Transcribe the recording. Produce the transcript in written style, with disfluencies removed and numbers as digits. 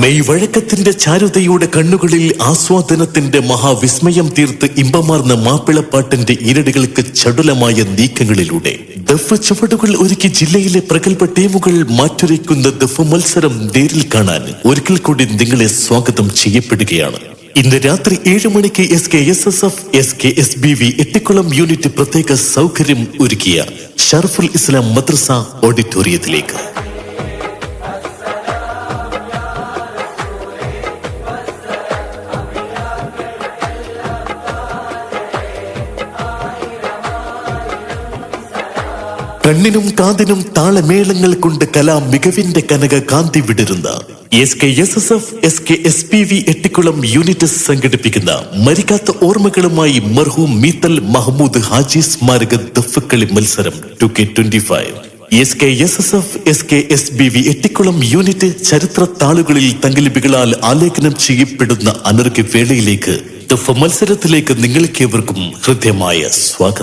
May വഴക്കത്തിന്റെ ചാരുതയുടെ കണ്ണുകളിൽ ആസ്വാദനത്തിന്റെ മഹാവിസ്മയം തീർത്ത് ഇമ്പമാർന്ന മാപ്പിളപ്പാട്ടിന്റെ ഈരടികൾക്ക് ചടുലമായ നീക്കങ്ങളിലൂടെ ദഫ് ചുവടുകൾ ഒരുക്കി ജില്ലയിലെ പ്രഗത്ഭ ടീമുകൾ മാറ്റുരയ്ക്കുന്ന ദഫ് മത്സരം നേരിൽ കാണാൻ ഒരിക്കൽ കൂടി നിങ്ങളെ സ്വാഗതം ചെയ്യപ്പെടുകയാണ്. ഇന്ന് രാത്രി 7 മണിക്ക് SKSSF SKSBV എട്ടിക്കുളം യൂണിറ്റ് പ്രത്യേക സൗകര്യം ഒരുക്കിയ ഷറഫുൽ ഇസ്ലാം മദ്രസ ഓഡിറ്റോറിയത്തിലേക്ക്. കണ്ണിനും കാതിനും താളമേളങ്ങൾ കൊണ്ട് കലാ മികവിന്റെ കനക കാന്തി വിടരുന്ന SKSSF SKSBV എട്ടിക്കുളം യൂണിറ്റ് സംഘടിപ്പിക്കുന്ന മരിക്കാത്ത ഓർമ്മകളുമായി മർഹൂം മീത്തൽ മഹ്മൂദ് ഹാജി സ്മാരക ദഫ്കളി മത്സരം 2K25. SKSSF SKSBV Ettikulam unit ചരിത്ര താളുകളിൽ തങ്കലിപികളാൽ ആലേഖനം ചെയ്യപ്പെടുന്ന അനർഘ വേളയിലേക്ക് ദഫ് മത്സരത്തിലേക്ക് നിങ്ങൾക്കേവർക്കും ഹൃദ്യമായ സ്വാഗതം.